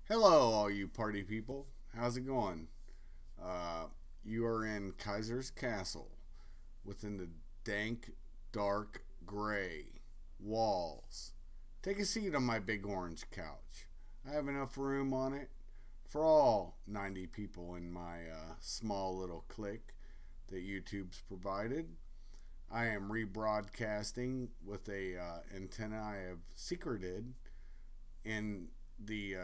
Hello, all you party people. How's it going? You are in Kaisers Castle within the dank, dark, gray walls. Take a seat on my big orange couch. I have enough room on it for all 90 people in my small little clique that YouTube's provided. I am rebroadcasting with a antenna I have secreted in the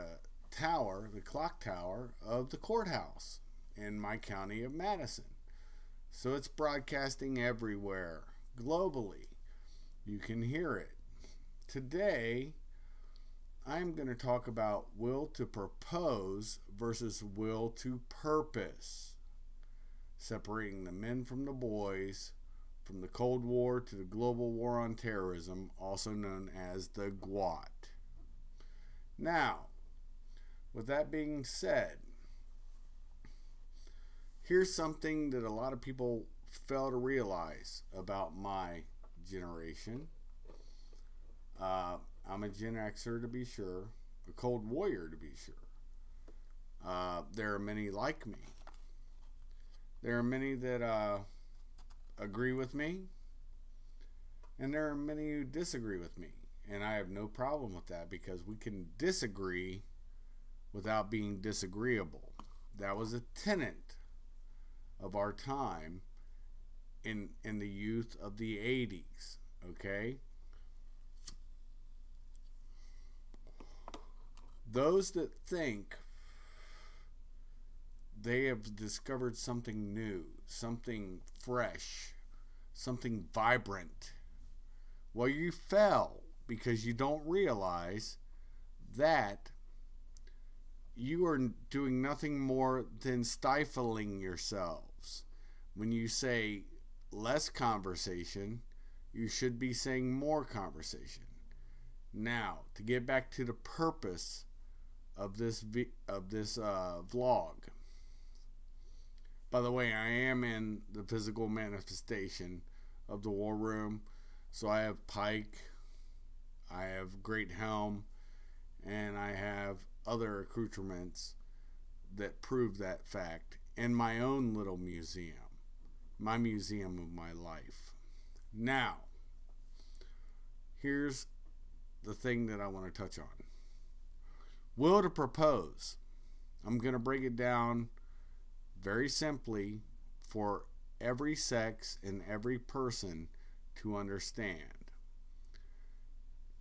the clock tower of the courthouse in my county of Madison. So it's broadcasting everywhere, globally. You can hear it. Today, I'm going to talk about will to propose versus will to purpose. Separating the men from the boys, from the Cold War to the global war on terrorism, also known as the GWOT. Now, with that being said, here's something that a lot of people fail to realize about my generation. I'm a Gen Xer to be sure, a Cold Warrior to be sure. There are many like me. There are many that agree with me, and there are many who disagree with me. And I have no problem with that because we can disagree without being disagreeable. That was a tenet of our time in the youth of the 80s, okay? Those that think they have discovered something new, something fresh, something vibrant, well, you fell because you don't realize that you are doing nothing more than stifling yourselves. When you say less conversation, you should be saying more conversation. Now, to get back to the purpose of this vlog. By the way, I am in the physical manifestation of the war room, so I have pike, I have great helm, and I have other accoutrements that prove that fact in my own little museum, my museum of my life. Now, here's the thing that I want to touch on. Will to propose. I'm going to break it down very simply for every sex and every person to understand.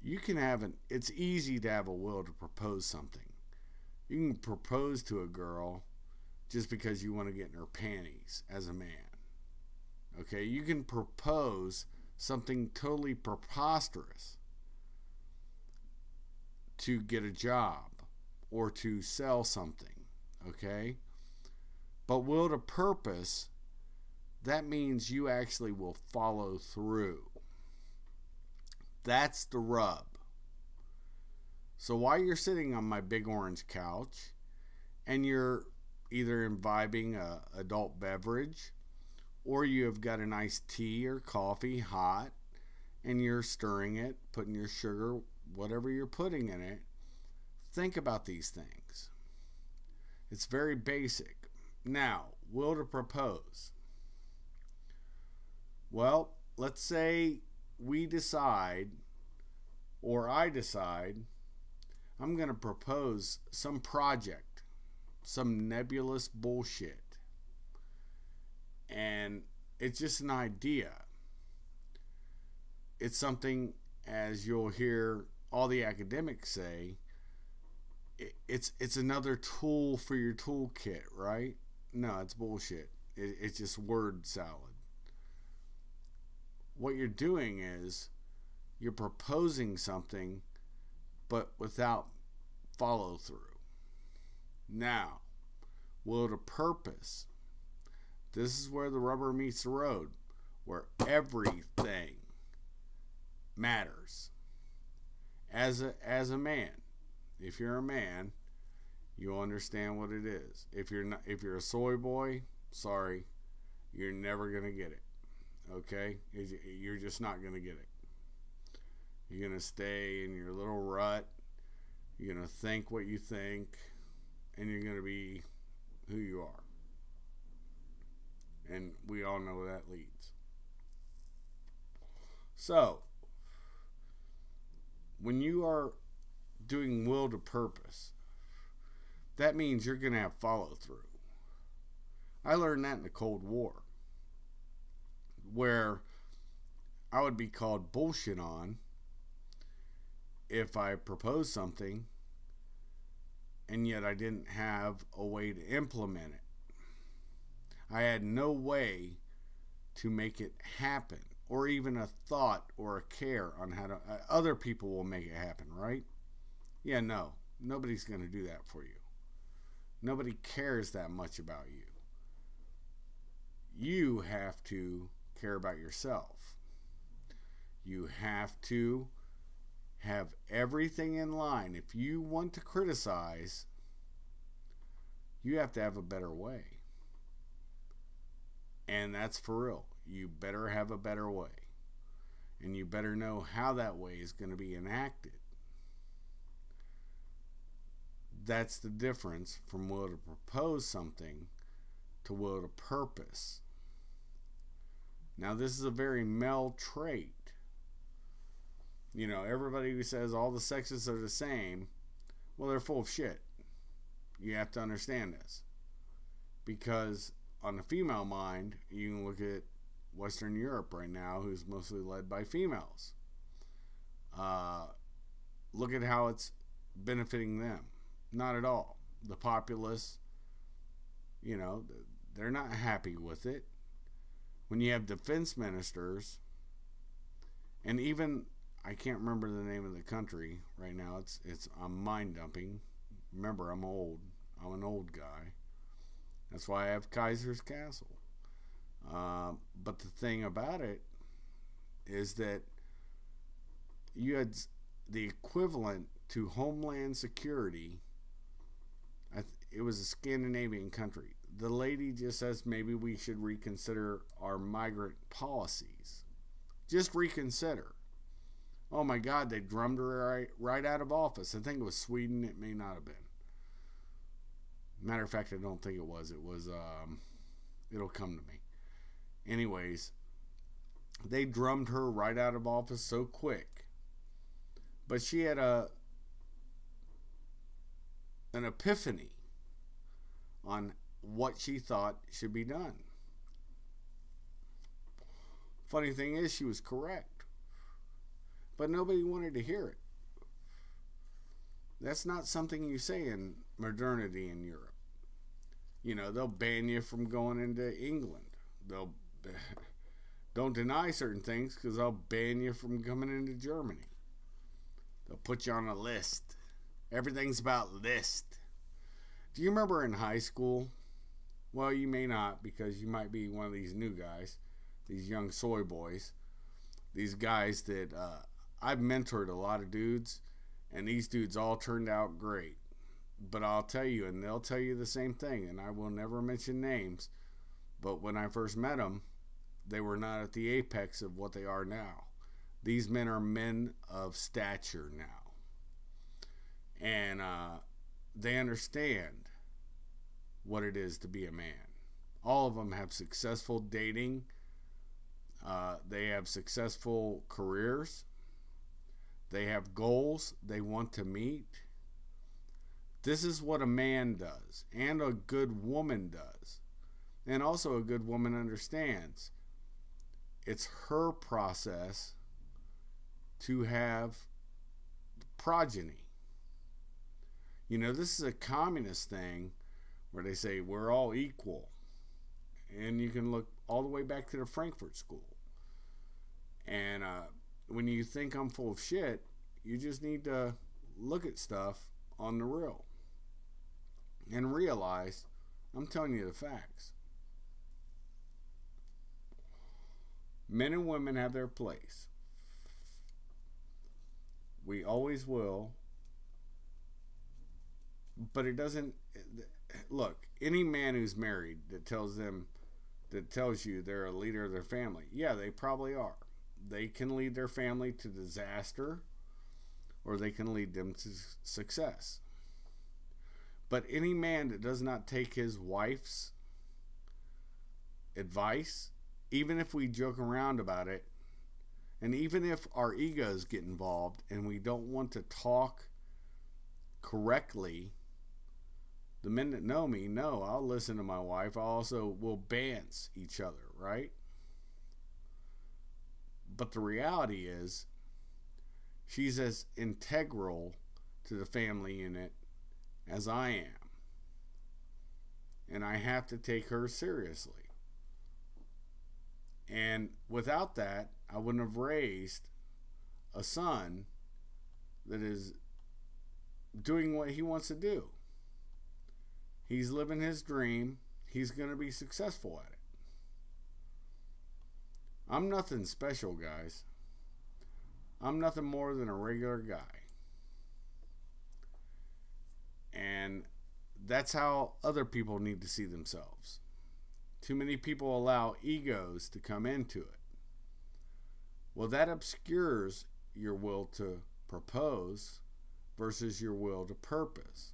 You can have it's easy to have a will to propose something. You can propose to a girl just because you want to get in her panties as a man. Okay, you can propose something totally preposterous to get a job or to sell something, okay? But will to purpose, that means you actually will follow through. That's the rub. So while you're sitting on my big orange couch and you're either imbibing a adult beverage or you have got an iced tea or coffee hot and you're stirring it, putting your sugar, whatever you're putting in it, think about these things. It's very basic. Now, will to propose. Well, let's say we decide, or I decide, I'm going to propose some project, some nebulous bullshit. And it's just an idea. It's something, as you'll hear all the academics say, it's another tool for your toolkit, right? No, it's bullshit. It's just word salad. What you're doing is you're proposing something but without follow through. Now, will to purpose. This is where the rubber meets the road, where everything matters. As a man, if you're a man, you'll understand what it is. If you're a soy boy, sorry, you're never gonna get it. Okay, you're just not gonna get it. You're gonna stay in your little rut You're going to think what you think, and you're going to be who you are. And we all know where that leads. So, when you are doing will to purpose, that means you're going to have follow through. I learned that in the Cold War, where I would be called bullshit on if I proposed something and yet I didn't have a way to implement it. I had no way to make it happen, or even a thought or a care on how to. Other people will make it happen, right? Yeah, no. Nobody's going to do that for you. Nobody cares that much about you. You have to care about yourself. You have to have everything in line. If you want to criticize, you have to have a better way. And that's for real. You better have a better way. And you better know how that way is going to be enacted. That's the difference from will to propose something to will to purpose. Now, this is a very male trait. You know, everybody who says all the sexes are the same, well, they're full of shit. You have to understand this. Because on the female mind, you can look at Western Europe right now, who's mostly led by females. Look at how it's benefiting them. Not at all. The populace, you know, they're not happy with it. When you have defense ministers, and even, I can't remember the name of the country right now. I'm mind dumping. Remember, I'm old. I'm an old guy. That's why I have Kaisers, Kastle. But the thing about it is that you had the equivalent to Homeland Security. It was a Scandinavian country. The lady just says maybe we should reconsider our migrant policies. Just reconsider. Oh my God, they drummed her right out of office. I think it was Sweden. It may not have been. Matter of fact, I don't think it was. It was, it'll come to me. Anyways, they drummed her right out of office so quick. But she had an epiphany on what she thought should be done. Funny thing is, she was correct. But nobody wanted to hear it. That's not something you say in modernity in Europe. You know, they'll ban you from going into England. Don't deny certain things because they'll ban you from coming into Germany. They'll put you on a list. Everything's about list. Do you remember in high school? Well, you may not, because you might be one of these new guys, these young soy boys, these guys that I've mentored a lot of dudes, and these dudes all turned out great. But I'll tell you, and they'll tell you the same thing, and I will never mention names, but when I first met them, they were not at the apex of what they are now. These men are men of stature now. And they understand what it is to be a man. All of them have successful dating. They have successful careers. They have goals they want to meet. This is what a man does, and a good woman does. And also a good woman understands it's her process to have progeny. You know, this is a communist thing where they say we're all equal. And you can look all the way back to the Frankfurt School. And when you think I'm full of shit, you just need to look at stuff on the real and realize I'm telling you the facts. Men and women have their place. We always will. But it doesn't... Look, any man who's married that tells you they're a leader of their family, yeah, they probably are. They can lead their family to disaster, or they can lead them to success. But any man that does not take his wife's advice, even if we joke around about it, and even if our egos get involved and we don't want to talk correctly, the men that know me know I'll listen to my wife. I also will bance each other, right? But the reality is, she's as integral to the family unit as I am. And I have to take her seriously. And without that, I wouldn't have raised a son that is doing what he wants to do. He's living his dream. He's going to be successful at it. I'm nothing special, guys. I'm nothing more than a regular guy. And that's how other people need to see themselves. Too many people allow egos to come into it. Well, that obscures your will to propose versus your will to purpose.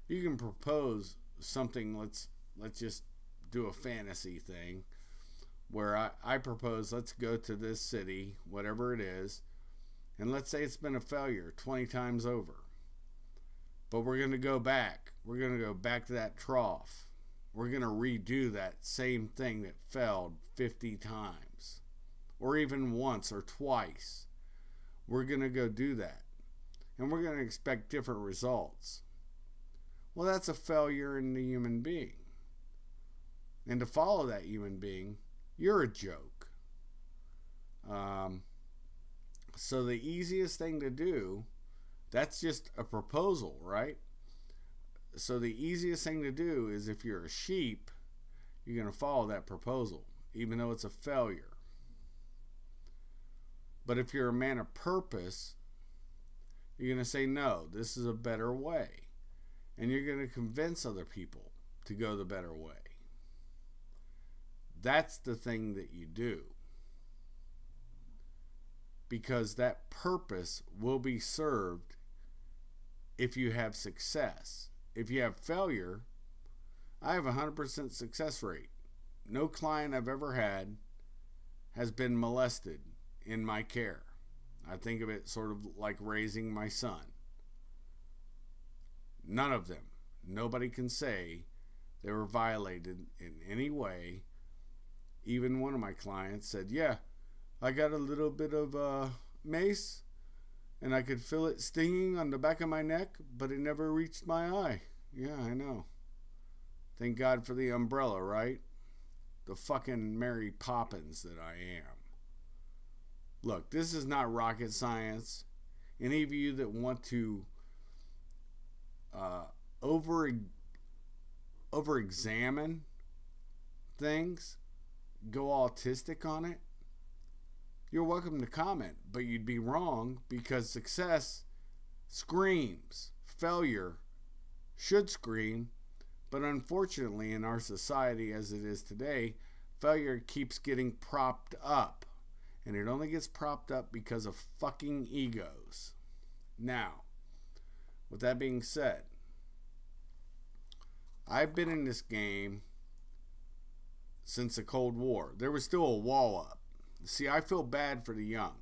You can propose something, let's just do a fantasy thing, where I propose, let's go to this city, whatever it is, and let's say it's been a failure 20 times over. But we're going to go back. We're going to go back to that trough. We're going to redo that same thing that failed 50 times. Or even once or twice. We're going to go do that. And we're going to expect different results. Well, that's a failure in the human being. And to follow that human being, you're a joke. So the easiest thing to do, that's just a proposal, right? So the easiest thing to do is, if you're a sheep, you're going to follow that proposal, even though it's a failure. But if you're a man of purpose, you're going to say, no, this is a better way. And you're going to convince other people to go the better way. That's the thing that you do. Because that purpose will be served if you have success. If you have failure, I have a 100% success rate. No client I've ever had has been molested in my care. I think of it sort of like raising my son. None of them. Nobody can say they were violated in any way. Even one of my clients said, yeah, I got a little bit of mace and I could feel it stinging on the back of my neck, but it never reached my eye. Yeah, I know. Thank God for the umbrella, right? The fucking Mary Poppins that I am. Look, this is not rocket science. Any of you that want to over-examine things, go autistic on it, you're welcome to comment, but you'd be wrong, because success screams. Failure should scream, but unfortunately in our society as it is today, failure keeps getting propped up, and it only gets propped up because of fucking egos. Now, with that being said, I've been in this game since the Cold War. There was still a wall up. See, I feel bad for the young,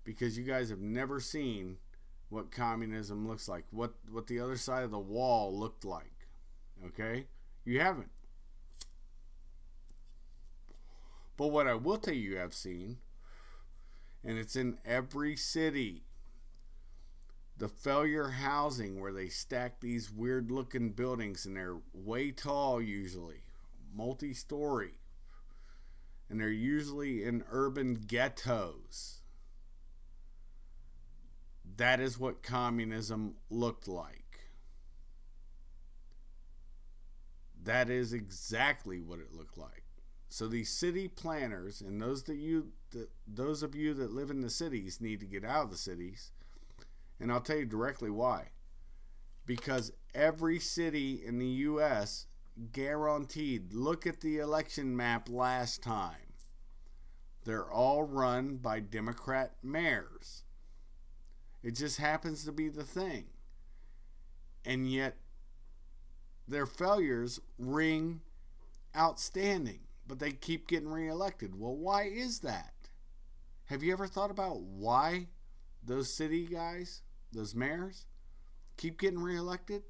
because you guys have never seen what communism looks like, what the other side of the wall looked like. Okay? You haven't. But what I will tell you have seen, and it's in every city, the failure housing, where they stack these weird looking buildings, and they're way tall usually, multi-story, and they're usually in urban ghettos. That is what communism looked like. That is exactly what it looked like. So these city planners, and those of you that live in the cities, need to get out of the cities. And I'll tell you directly why. Because every city in the U.S., guaranteed, look at the election map last time. They're all run by Democrat mayors. It just happens to be the thing. And yet, their failures ring outstanding, but they keep getting reelected. Well, why is that? Have you ever thought about why those city guys, those mayors, keep getting reelected?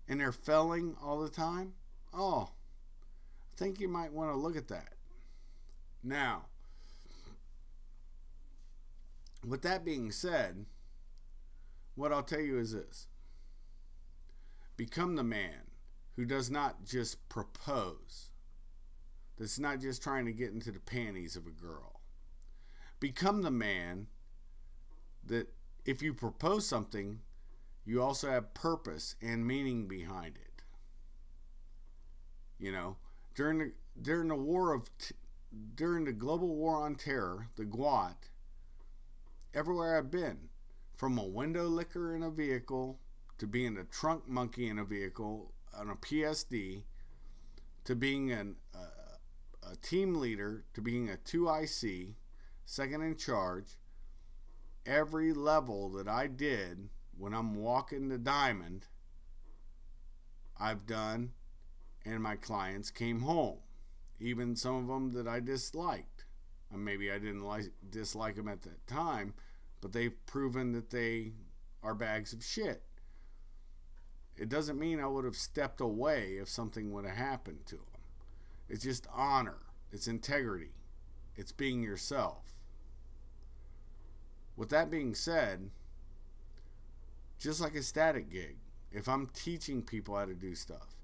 And they're failing all the time? Oh, I think you might want to look at that. Now, with that being said, what I'll tell you is this. Become the man who does not just propose. That's not just trying to get into the panties of a girl. Become the man that if you propose something, you also have purpose and meaning behind it. You know, during the global war on terror, the GWOT, everywhere I've been, from a window licker in a vehicle to being a trunk monkey in a vehicle on a PSD, to being a team leader, to being a 2IC, second in charge, every level that I did when I'm walking the diamond, I've done, and my clients came home. Even some of them that I disliked. Maybe I didn't dislike them at that time, but they've proven that they are bags of shit. It doesn't mean I would have stepped away if something would have happened to them. It's just honor. It's integrity. It's being yourself. With that being said, just like a static gig, if I'm teaching people how to do stuff,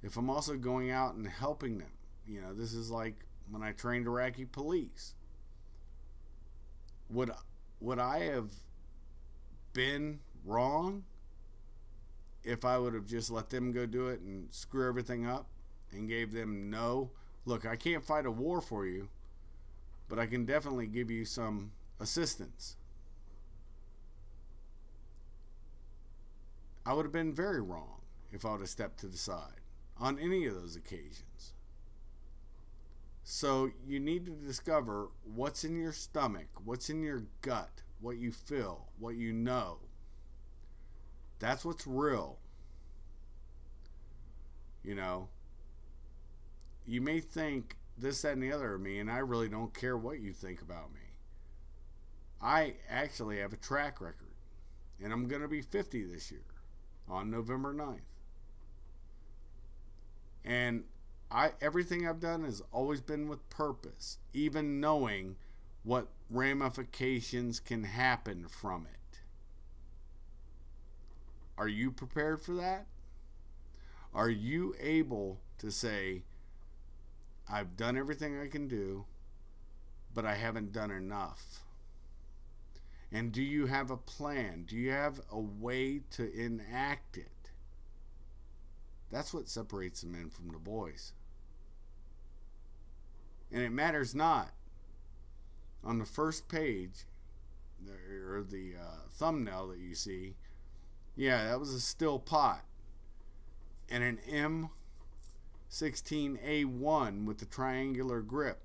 if I'm also going out and helping them, you know, this is like when I trained Iraqi police. Would I have been wrong if I would have just let them go do it and screw everything up and gave them no, look, I can't fight a war for you, but I can definitely give you some assistance? I would have been very wrong if I would have stepped to the side on any of those occasions. So you need to discover what's in your stomach, what's in your gut, what you feel, what you know. That's what's real. You know, you may think this, that, and the other of me, and I really don't care what you think about me. I actually have a track record, and I'm going to be 50 this year on November 9th. And everything I've done has always been with purpose, even knowing what ramifications can happen from it. Are you prepared for that? Are you able to say, I've done everything I can do, but I haven't done enough? And do you have a plan? Do you have a way to enact it? That's what separates the men from the boys. And it matters not. On the first page, or the thumbnail that you see, yeah, that was a still pot. And an M16A1 with the triangular grip.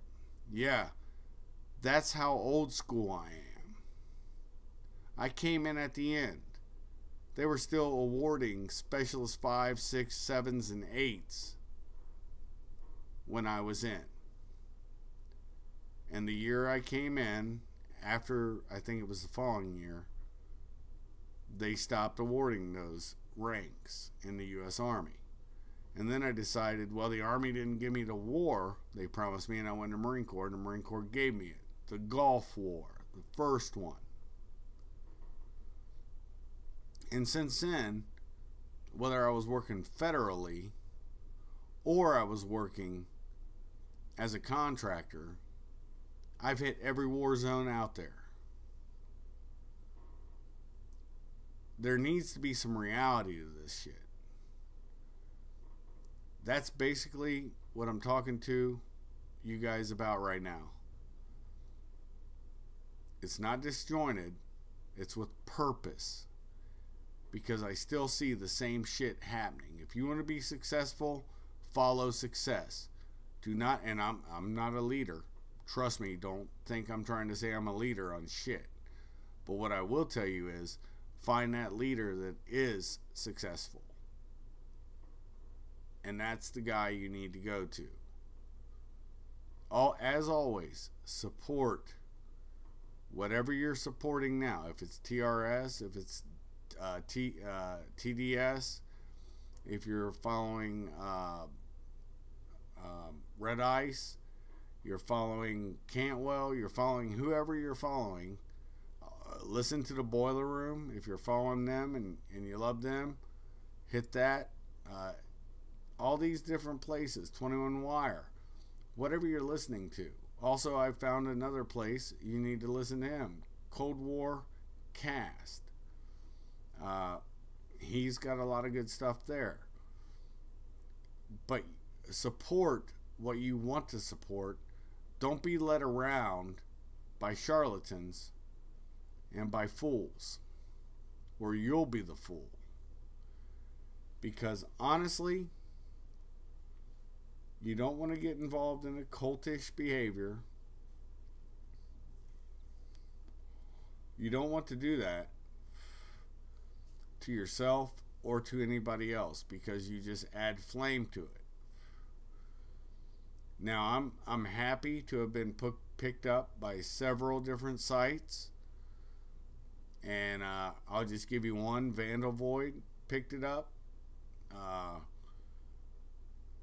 Yeah, that's how old school I am. I came in at the end. They were still awarding Specialist 5, 6, 7s, and 8s when I was in. And the year I came in, after I think it was the following year, they stopped awarding those ranks in the U.S. Army. And then I decided, well, the Army didn't give me the war they promised me, and I went to the Marine Corps, and the Marine Corps gave me it. The Gulf War, the first one. And since then, whether I was working federally or I was working as a contractor, I've hit every war zone out there. There needs to be some reality to this shit. That's basically what I'm talking to you guys about right now. It's not disjointed. It's with purpose. Because I still see the same shit happening. If you want to be successful, follow success. Do not, and I'm not a leader. Trust me, don't think I'm trying to say I'm a leader on shit. But what I will tell you is find that leader that is successful. And that's the guy you need to go to. As always, support whatever you're supporting now. If it's TRS, if it's TDS, if you're following Red Ice, you're following Cantwell, you're following whoever you're following. Listen to the Boiler Room. If you're following them and you love them, hit that. All these different places, 21 Wire, whatever you're listening to. Also, I found another place you need to listen to him, Cold War Cast. He's got a lot of good stuff there. But support what you want to support. Don't be led around by charlatans and by fools, or you'll be the fool. Because honestly, you don't want to get involved in a cultish behavior. You don't want to do that to yourself or to anybody else, because you just add flame to it. Now, I'm happy to have been picked up by several different sites, and I'll just give you one. Vandal Void picked it up.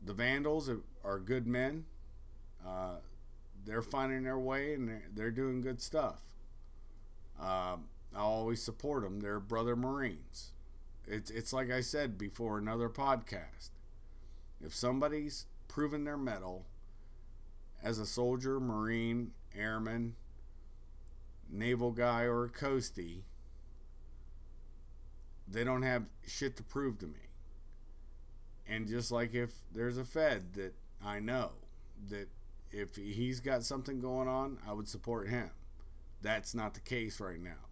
The Vandals are good men. They're finding their way, and they're doing good stuff. I'll always support them. They're brother Marines. It's like I said before, another podcast. If somebody's proven their mettle as a soldier, Marine, airman, naval guy, or a coastie, they don't have shit to prove to me. And just like if there's a Fed that I know that if he's got something going on, I would support him. That's not the case right now.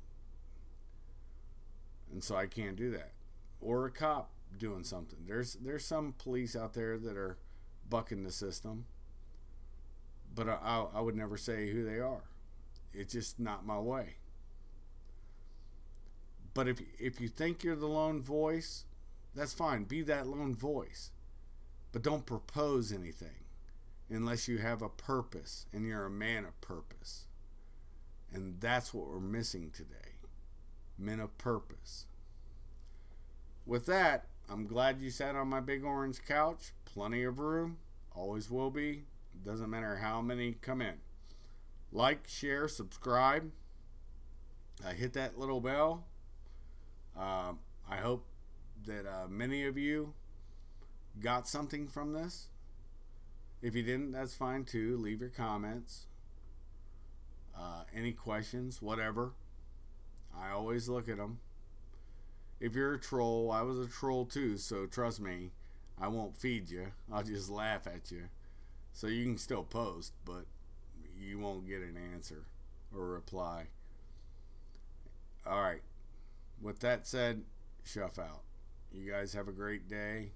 And so I can't do that. Or a cop doing something. There's some police out there that are bucking the system. But I would never say who they are. It's just not my way. But if you think you're the lone voice, that's fine. Be that lone voice. But don't propose anything unless you have a purpose and you're a man of purpose. And that's what we're missing today. Men of purpose. With that, I'm glad you sat on my big orange couch. Plenty of room. Always will be. Doesn't matter how many come in. Like, share, subscribe. Hit that little bell. I hope that many of you got something from this. If you didn't, that's fine too. Leave your comments. Any questions, whatever. I always look at them. If you're a troll, I was a troll too, so trust me, I won't feed you. I'll just laugh at you. So you can still post, but you won't get an answer or a reply. Alright. With that said, shuff out. You guys have a great day.